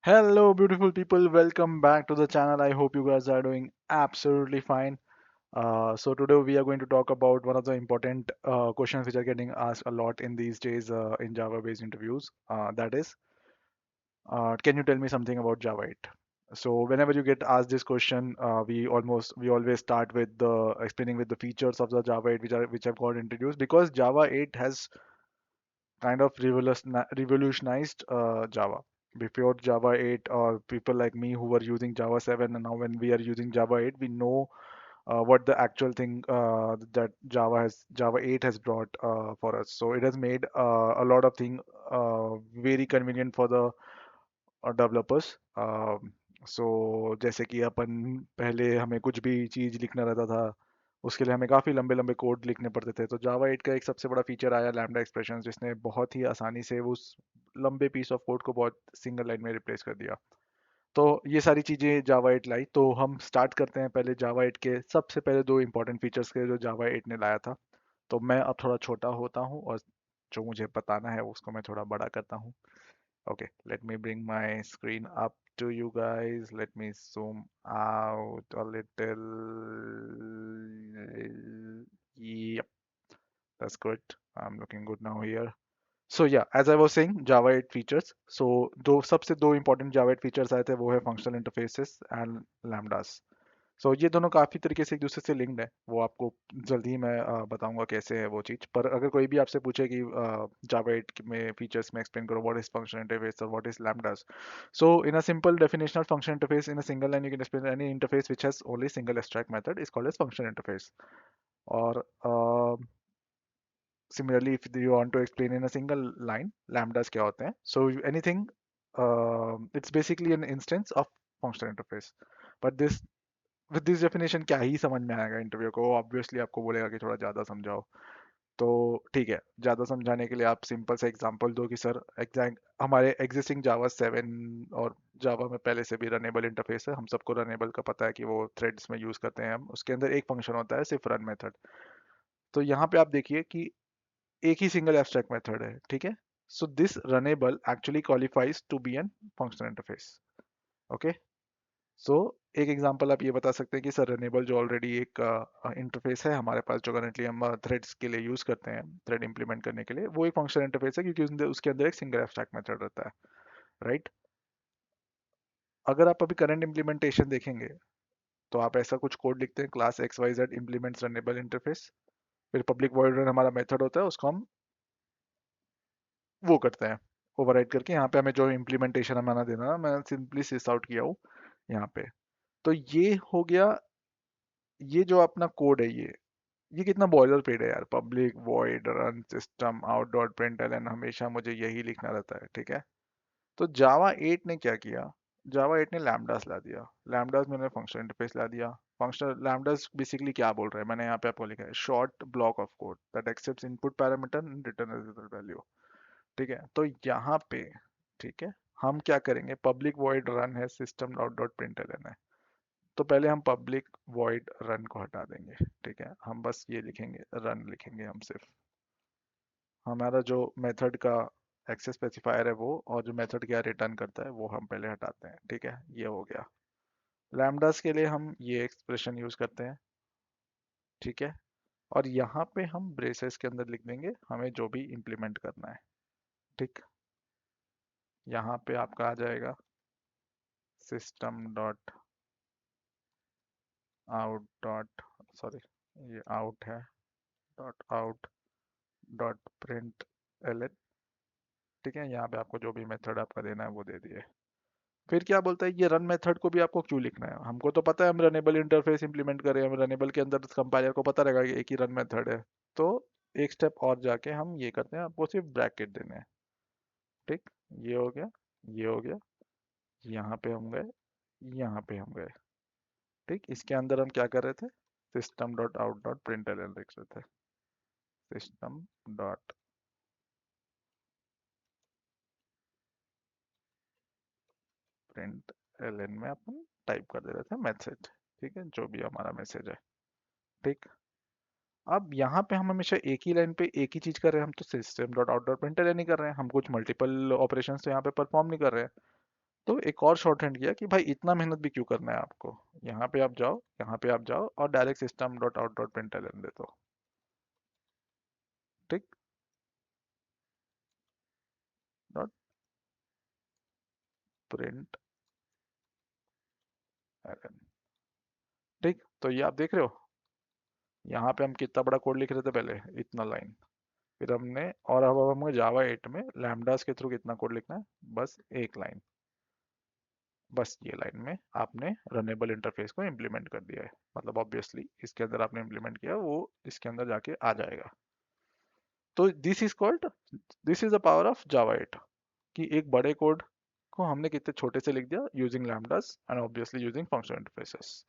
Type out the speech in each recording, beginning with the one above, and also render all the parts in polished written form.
Hello, beautiful people. Welcome back to the channel. I hope you guys are doing absolutely fine. Today we are going to talk about one of the important questions which are getting asked a lot in these days in Java-based interviews. That is, can you tell me something about Java 8? So whenever you get asked this question, we always start with the explaining with the features of the Java 8 which have got introduced because Java 8 has kind of revolutionized Java. Before Java 8, or people like me who were using Java 7, and now when we are using Java 8, we know what the actual thing that Java 8 has brought for us. So it has made a lot of things very convenient for the developers so जैसे कि अपन पहले हमें कुछ भी चीज़ लिखना रहता था उसके लिए हमें काफ़ी लंबे लंबे कोड लिखने पड़ते थे तो जावा 8 का एक सबसे बड़ा फीचर आया लैम्डा एक्सप्रेशन जिसने बहुत ही आसानी से उस लंबे पीस ऑफ कोड को बहुत सिंगल लाइन में रिप्लेस कर दिया तो ये सारी चीज़ें जावा 8 लाई तो हम स्टार्ट करते हैं पहले जावा 8 के सबसे पहले दो इंपॉर्टेंट फीचर्स के जो जावा 8 ने लाया था तो मैं अब थोड़ा छोटा होता हूँ और जो मुझे बताना है उसको मैं थोड़ा बड़ा करता हूँ. Okay, let me bring my screen up to you guys. Let me zoom out a little. Yep, that's good. I'm looking good now here. So yeah, as I was saying, Java 8 features. So दो important Java 8 features आए थे वो है functional interfaces and lambdas. सो ये दोनों काफ़ी तरीके से एक दूसरे से लिंक्ड है वो आपको जल्दी ही मैं बताऊंगा कैसे है वो चीज़ पर अगर कोई भी आपसे पूछे कि जावा 8 में फीचर्स में एक्सप्लेन करो व्हाट इज फंक्शन इंटरफेस और what is lambdas so in a simple definitional function interface in a single line you can explain any interface which has only single abstract method is called as function interface और similarly if you want to explain in a single line lambdas क्या होते हैं so anything it's basically an instance of functional interface but this with this definition क्या ही समझ में आएगा interview को obviously आपको बोलेगा कि थोड़ा ज़्यादा समझाओ तो ठीक है ज़्यादा समझाने के लिए आप सिंपल से एग्जांपल दो कि सर एग्जैक्ट हमारे एग्जिस्टिंग जावा 7 और जावा में पहले से भी रनेबल इंटरफेस है हम सबको रनेबल का पता है कि वो थ्रेड्स में यूज़ करते हैं हम उसके अंदर एक फंक्शन होता है सिर्फ रन मेथड तो यहाँ पे आप देखिए कि एक ही सिंगल एब्स्ट्रैक्ट मेथड है ठीक है so this runnable actually qualifies to be an functional interface okay so एक एग्जांपल आप ये बता सकते हैं कि सर रनेबल जो ऑलरेडी एक इंटरफेस है हमारे पास जो करंटली हम थ्रेड्स के लिए यूज करते हैं थ्रेड इंप्लीमेंट करने के लिए वो एक फंक्शनल इंटरफेस है क्योंकि उसके अंदर एक सिंगल एब्स्ट्रैक्ट मेथड रहता है राइट अगर आप अभी करंट इंप्लीमेंटेशन देखेंगे तो आप ऐसा कुछ कोड लिखते हैं class X Y Z implements runnable interface फिर पब्लिक वॉइड रन हमारा मेथड होता है उसको हम वो करते हैं ओवरराइड करके यहाँ पे हमें जो इम्प्लीमेंटेशन हमारा देना है मैं सिंपली सिस आउट किया हूँ यहाँ पे तो ये हो गया ये जो अपना कोड है ये कितना बॉयलर पेड है यार public void run system out dot println हमेशा मुझे यही लिखना रहता है ठीक है तो जावा 8 ने क्या किया जावा 8 ने लैम्डास ला दिया लैम्डास में फंक्शन इंटरफेस ला दिया फंक्शनल लैम्डास बेसिकली क्या बोल रहा है मैंने यहाँ पे आपको लिखा है short block of code that accepts input parameter and return result value ठीक है तो यहाँ पे ठीक है हम क्या करेंगे पब्लिक वॉइड रन है सिस्टम डॉट डॉट प्रिंटलन है तो पहले हम पब्लिक वॉइड रन को हटा देंगे ठीक है हम बस ये लिखेंगे रन लिखेंगे हम सिर्फ हमारा जो मेथड का एक्सेस स्पेसिफायर है वो और जो मेथड क्या रिटर्न करता है वो हम पहले हटाते हैं ठीक है ये हो गया लैम्डास के लिए हम ये एक्सप्रेशन यूज करते हैं ठीक है और यहाँ पे हम ब्रेसेस के अंदर लिख देंगे हमें जो भी इम्प्लीमेंट करना है ठीक यहाँ पे आपका आ जाएगा system dot out dot sorry ये आउट है डॉट आउट डॉट प्रिंट ठीक है यहाँ पे आपको जो भी मेथड आपका देना है वो दे दिए फिर क्या बोलता है ये रन मेथड को भी आपको क्यों लिखना है हमको तो पता है हम रनेबल इंटरफेस इंप्लीमेंट करें हम रनेबल के अंदर कंपाइलर को पता रहेगा कि एक ही रन मेथड है तो एक स्टेप और जाके हम ये करते हैं आपको सिर्फ ब्रैकेट देने हैं ठीक ये हो गया ये हो गया यहाँ पे हम गए यहाँ पे हम गए ठीक इसके अंदर हम क्या कर रहे थे system dot out dot print लिख रहे थे सिस्टम डॉट प्रिंट में अपन टाइप कर दे रहे थे मैसेज ठीक है जो भी हमारा मैसेज है ठीक अब यहाँ पे हम हमेशा एक ही लाइन पे एक ही चीज कर रहे हैं हम तो system dot out dot printer नहीं कर रहे हैं हम कुछ मल्टीपल ऑपरेशंस तो यहाँ पे परफॉर्म नहीं कर रहे हैं तो एक और शॉर्ट हैंड किया कि भाई इतना मेहनत भी क्यों करना है आपको, यहाँ पे आप जाओ, यहाँ पे आप जाओ और direct system dot out dot println दे दो। ठीक, डॉट प्रिंट एलन। ठीक, तो ये आप देख रहे हो, यहाँ पे हम कितना बड़ा कोड लिख रहे थे पहले, इतना लाइन, फिर हमने, और अब हमें जावा 8 में लैम्डास के थ्रू कितना कोड लिखना है, बस एक लाइन, बस ये लाइन में आपने रनेबल इंटरफेस को इम्प्लीमेंट कर दिया है। मतलब ऑब्वियसली इसके अंदर आपने इम्प्लीमेंट किया, वो इसके अंदर जाके आ जाएगा। तो this is called, this is the power of Java 8, कि एक बड़े कोड को हमने कितने छोटे से लिख दिया using lambdas and obviously using functional interfaces.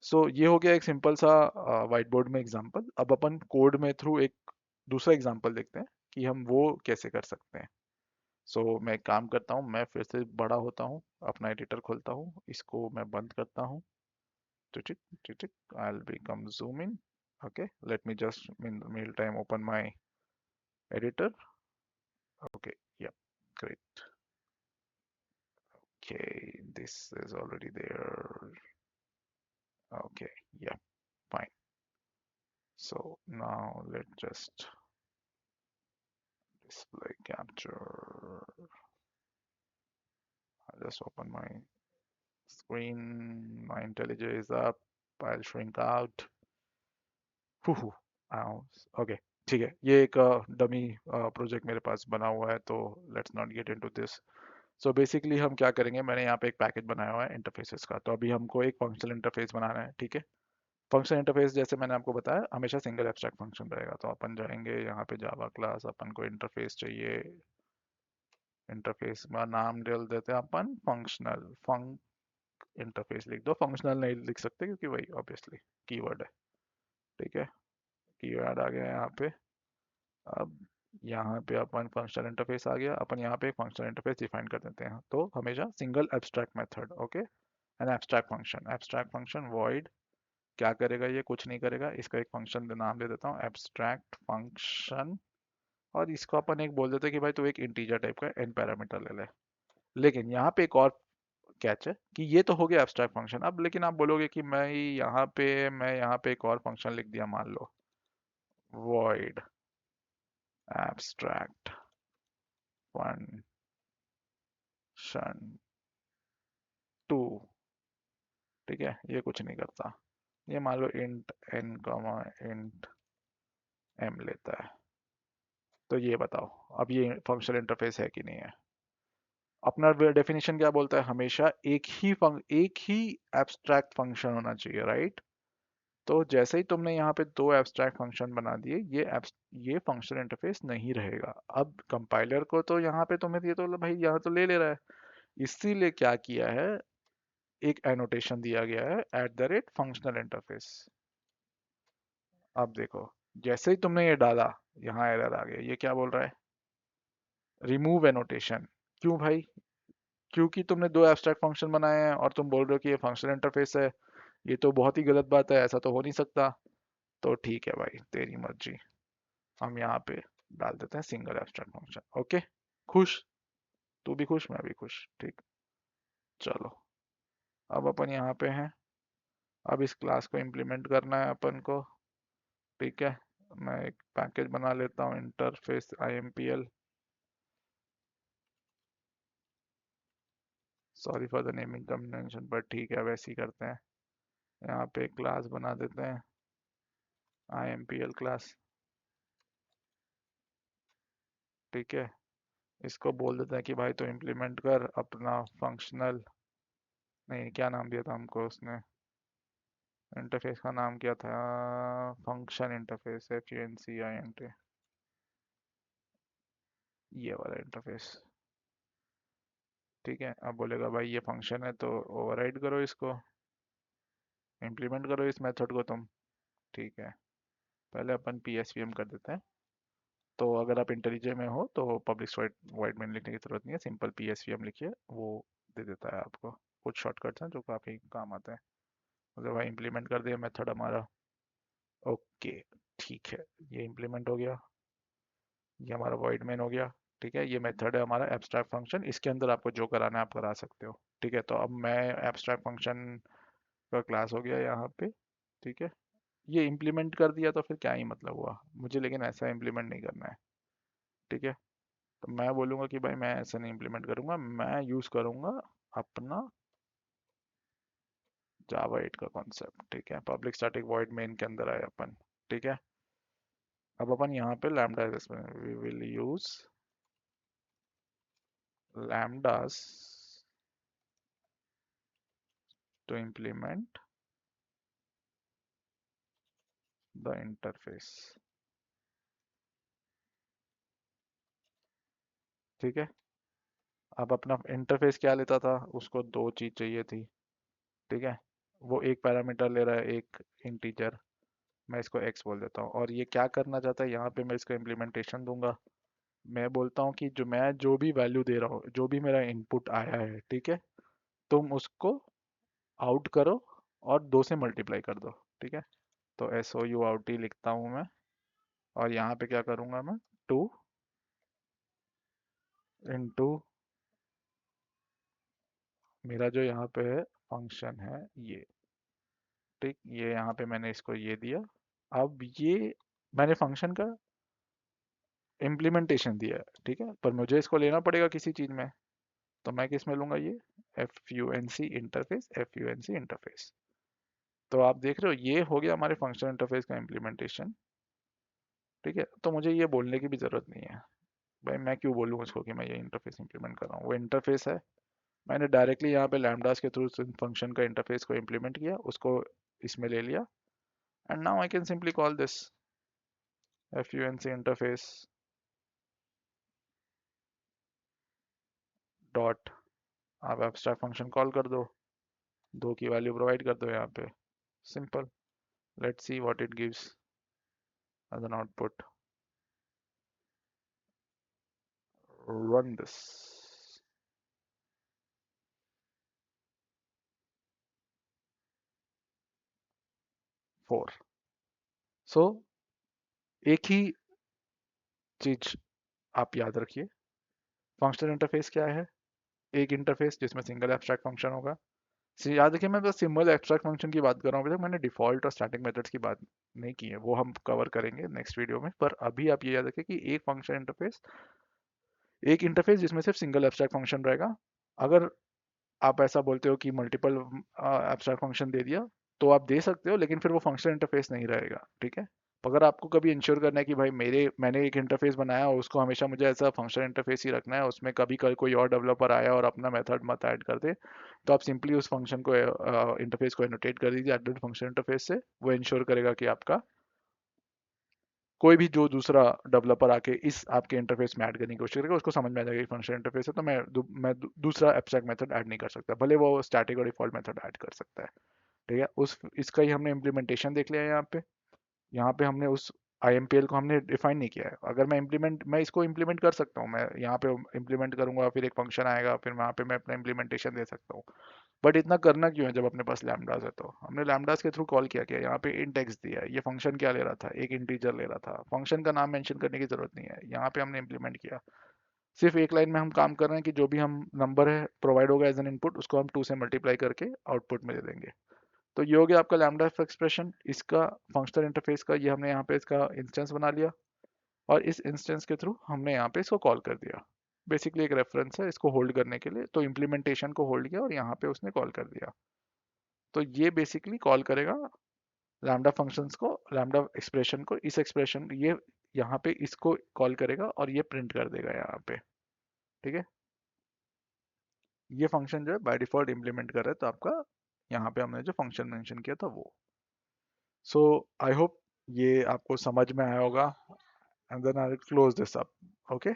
So ये हो गया एक सिंपल सा व्हाइट बोर्ड में एग्जांपल। अब अपन कोड में थ्रू एक दूसरा एग्जांपल देखते हैं कि हम वो कैसे कर सकते हैं। मैं एक काम करता हूँ, मैं फिर से बड़ा होता हूँ, अपना एडिटर खोलता हूँ, इसको मैं बंद करता हूँ। टिक टिक, I'll become zoom in. Okay, let me just in the meantime open my editor. Okay, yeah, great. Okay, this is already there. Okay, yeah, fine. So now let's just display capture. I'll just open my screen. My IntelliJ is up. I'll shrink out. Okay, ठीक है, ये एक dummy project मेरे पास बना हुआ है, तो let's not get into this. So basically हम क्या करेंगे, मैंने यहाँ पे एक पैकेज बनाया हुआ है इंटरफेसेस का, तो अभी हमको एक फंक्शनल इंटरफेस बनाना है। ठीक है, फंक्शनल इंटरफेस जैसे मैंने आपको बताया हमेशा सिंगल एब्स्ट्रैक्ट फंक्शन रहेगा, तो अपन जाएंगे यहाँ पे जावा क्लास, अपन को इंटरफेस चाहिए, इंटरफेस का नाम डाल देते हैं अपन फंक्शनल, फंक इंटरफेस लिख दो, फंक्शनल नहीं लिख सकते क्योंकि वही ऑब्वियसली कीवर्ड है। ठीक है, कीवर्ड आ गया यहाँ पे। अब यहाँ पे अपन फंक्शनल इंटरफेस आ गया, अपन यहाँ पे एक फंक्शनल इंटरफेस डिफाइन कर देते हैं, तो हमेशा single abstract method. Okay, an abstract function void क्या करेगा, ये कुछ नहीं करेगा, इसका एक फंक्शन नाम दे देता हूँ एब्स्ट्रैक्ट फंक्शन, और इसको अपन एक बोल देते हैं कि भाई तू एक इंटीजर टाइप का एन पैरामीटर ले ले। लेकिन यहाँ पे एक और कैच है कि ये तो हो गया एब्स्ट्रैक्ट फंक्शन, अब लेकिन आप बोलोगे कि मैं यहाँ पे एक और फंक्शन लिख दिया, मान लो void abstract function 2। ठीक है, ये कुछ नहीं करता, ये मान लो int n comma int m लेता है। तो ये बताओ अब ये फंक्शनल इंटरफेस है कि नहीं है। अपना डेफिनेशन क्या बोलता है, हमेशा एक ही एब्स्ट्रैक्ट फंक्शन होना चाहिए, राइट। तो जैसे ही तुमने यहाँ पे दो एब्स्ट्रैक्ट फंक्शन बना दिए, ये फंक्शनल इंटरफेस नहीं रहेगा। अब कंपाइलर को तो यहाँ पे तुम्हें ये तो भाई यहाँ तो ले ले रहा है, इसीलिए क्या किया है, एक एनोटेशन दिया गया है @फंक्शनल इंटरफेस। अब देखो, जैसे ही तुमने ये डाला, यहाँ एरर आ गया, ये क्या बोल रहा है, रिमूव एनोटेशन। क्यों भाई, क्योंकि तुमने दो एब्स्ट्रैक्ट फंक्शन बनाए हैं और तुम बोल रहे हो कि ये फंक्शनल इंटरफेस है, ये तो बहुत ही गलत बात है, ऐसा तो हो नहीं सकता। तो ठीक है भाई, तेरी मर्जी, हम यहाँ पे डाल देते हैं सिंगल एब्स्ट्रैक्ट फंक्शन। ओके, खुश, तू भी खुश, मैं भी खुश, ठीक। चलो, अब अपन यहाँ पे हैं, अब इस क्लास को इम्प्लीमेंट करना है अपन को। ठीक है, मैं एक पैकेज बना लेता हूँ interface IMPL, sorry for the naming convention, पर ठीक है वैसे ही करते हैं। यहाँ पे क्लास बना देते हैं IMPL क्लास। ठीक है, इसको बोल देते हैं कि भाई तो इम्प्लीमेंट कर अपना फंक्शनल, नहीं क्या नाम दिया था हमको उसने, इंटरफेस का नाम क्या था, फंक्शन इंटरफेस, FUNCINT, ये वाला इंटरफेस। ठीक है, अब बोलेगा भाई ये फंक्शन है तो ओवरराइड करो इसको, इम्प्लीमेंट करो इस मेथड को तुम। ठीक है, पहले अपन PSVM कर देते हैं। तो अगर आप इंटेलिजे में हो तो पब्लिक वाइड मेन लिखने की जरूरत नहीं है, सिंपल PSVM लिखिए, वो दे देता है आपको कुछ शॉर्टकट्स हैं जो काफ़ी काम आते हैं। मतलब भाई इम्प्लीमेंट कर दिया मेथड हमारा। ओके, ठीक है, ये इम्प्लीमेंट हो गया, ये हमारा वॉइड मेन हो गया। ठीक है, ये मेथड है हमारा एब्स्ट्रैक्ट फंक्शन, इसके अंदर आपको जो कराना है आप करा सकते हो। ठीक है, तो अब मैं एब्स्ट्रैक्ट फंक्शन का क्लास हो गया यहाँ पे। ठीक है, ये इम्प्लीमेंट कर दिया तो फिर क्या ही मतलब हुआ मुझे, लेकिन ऐसा इम्प्लीमेंट नहीं करना है। ठीक है, तो मैं बोलूँगा कि भाई मैं ऐसा नहीं इम्प्लीमेंट करूँगा, मैं यूज़ करूँगा अपना जावा 8 का कॉन्सेप्ट। ठीक है, पब्लिक स्टैटिक वॉइड मेन के अंदर आए अपन। ठीक है, अब अपन यहाँ पे lambda we will use lambdas to implement the interface। ठीक है, अब अपना इंटरफेस क्या लेता था, उसको दो चीज चाहिए थी। ठीक है, वो एक पैरामीटर ले रहा है, एक इंटीजर, मैं इसको x बोल देता हूँ, और ये क्या करना चाहता है, यहाँ पे मैं इसको इम्प्लीमेंटेशन दूंगा। मैं बोलता हूँ कि जो भी वैल्यू दे रहा हूँ, जो भी मेरा इनपुट आया है, ठीक है, तुम उसको आउट करो और 2 से मल्टीप्लाई कर दो। ठीक है, तो SOUT लिखता हूँ मैं, और यहाँ पे क्या करूँगा मैं, 2 इंटू मेरा जो यहाँ पे है फंक्शन है ये। ठीक, ये यहाँ पे मैंने इसको ये दिया। अब ये मैंने फंक्शन का इम्प्लीमेंटेशन दिया है। ठीक है, पर मुझे इसको लेना पड़ेगा किसी चीज़ में, तो मैं किस में लूँगा, ये FUNC इंटरफेस, FUNC इंटरफेस। तो आप देख रहे हो ये हो गया हमारे फंक्शन इंटरफेस का इम्प्लीमेंटेशन। ठीक है, तो मुझे ये बोलने की भी ज़रूरत नहीं है भाई, मैं क्यों बोलूँ उसको कि मैं ये इंटरफेस इंप्लीमेंट कर रहा हूँ, वो इंटरफेस है। मैंने डायरेक्टली यहाँ पे लैम्डास के थ्रू फंक्शन का इंटरफेस को इम्प्लीमेंट किया, उसको इसमें ले लिया, and now I can simply call this FUNC interface dot, आप एब्स्ट्रैक्ट फंक्शन कॉल कर दो, 2 की वैल्यू प्रोवाइड कर दो यहाँ पे, simple. Let's see what it gives as an output, run this. 4। So एक ही चीज आप याद रखिए, फंक्शनल इंटरफेस क्या है, एक इंटरफेस जिसमें सिंगल एब्स्ट्रैक्ट फंक्शन होगा। याद रखिए, मैं बस सिंपल एब्स्ट्रैक्ट फंक्शन की बात कर रहा हूँ, अभी तक मैंने डिफॉल्ट और स्टैटिक मेथड्स की बात नहीं की है, वो हम कवर करेंगे नेक्स्ट वीडियो में। पर अभी आप ये याद रखिए कि एक फंक्शन इंटरफेस, एक इंटरफेस जिसमें सिर्फ सिंगल एब्स्ट्रैक्ट फंक्शन रहेगा। अगर आप ऐसा बोलते हो कि मल्टीपल एब्स्ट्रैक्ट फंक्शन दे दिया, तो आप दे सकते हो, लेकिन फिर वो फंक्शन इंटरफेस नहीं रहेगा। ठीक है, अगर आपको कभी इंश्योर करना है कि भाई मैंने एक इंटरफेस बनाया और उसको हमेशा मुझे ऐसा फंक्शन इंटरफेस ही रखना है, उसमें कभी कल कोई और डेवलपर आया और अपना मेथड मत ऐड कर दे, तो आप सिंपली उस फंक्शन को इंटरफेस को एनोटेट कर दीजिए एट फंक्शन इंटरफेस से। वो इंश्योर करेगा कि आपका कोई भी जो दूसरा डेवलपर आके इस आपके इंटरफेस में ऐड करने की कोशिश करेगा, उसको समझ में आ जाएगा कि फंक्शन इंटरफेस है, तो दूसरा एब्स्ट्रैक्ट मेथड ऐड नहीं कर सकता, भले वो स्टैटिक और डिफॉल्ट मेथड ऐड कर सकता है। ठीक है, उस इसका ही हमने इम्प्लीमेंटेशन देख लिया है यहाँ पे। यहाँ पे हमने उस IMPL को हमने डिफाइन नहीं किया है। अगर मैं इसको इम्प्लीमेंट कर सकता हूँ, मैं यहाँ पे इम्प्लीमेंट करूंगा, फिर एक फंक्शन आएगा, फिर वहाँ पे मैं अपना इम्प्लीमेंटेशन दे सकता हूँ। बट इतना करना क्यों है जब अपने पास लैम्डास है, तो हमने लैम्डास के थ्रू कॉल किया, यहाँ पे int x दिया है, ये फंक्शन क्या ले रहा था, एक इंटीजर ले रहा था, फंक्शन का नाम मेंशन करने की जरूरत नहीं है, यहाँ पे हमने इम्प्लीमेंट किया। सिर्फ एक लाइन में हम काम कर रहे हैं कि जो भी हम नंबर है प्रोवाइड होगा एज एन इनपुट, उसको हम 2 से मल्टीप्लाई करके आउटपुट में दे देंगे। तो ये हो गया आपका लैम्डा एक्सप्रेशन, इसका फंक्शनल इंटरफेस का, ये हमने यहाँ पे इसका इंस्टेंस बना लिया, और इस इंस्टेंस के थ्रू हमने यहाँ पे इसको कॉल कर दिया। बेसिकली एक रेफरेंस है इसको होल्ड करने के लिए, तो इम्प्लीमेंटेशन को होल्ड किया और यहाँ पे उसने कॉल कर दिया। तो ये बेसिकली कॉल करेगा लैम्डा फंक्शंस को, लैम्डा एक्सप्रेशन को, इस एक्सप्रेशन ये यहाँ पे इसको कॉल करेगा और ये प्रिंट कर देगा यहाँ पे। ठीक है, ये फंक्शन जो है बाय डिफॉल्ट इम्प्लीमेंट कर रहा है, तो आपका यहाँ पे हमने जो फंक्शन मेंशन किया था वो। सो आई होप ये आपको समझ में आया होगा, and then I close this up. Okay,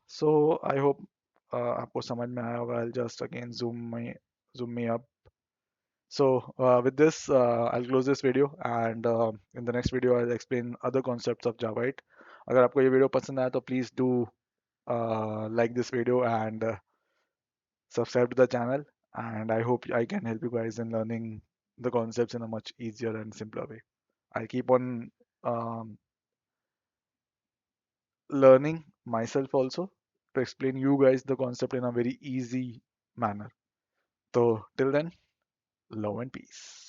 so I hope आपको समझ में आया होगा। I'll just again zoom me up. So with this, I'll close this video, and in the next video, I'll explain other concepts of Java 8. अगर आपको ये video पसंद आया तो please do like this video and subscribe to the channel. And I hope I can help you guys in learning the concepts in a much easier and simpler way. I'll keep on um, learning myself also to explain you guys the concept in a very easy manner. So till then, love and peace.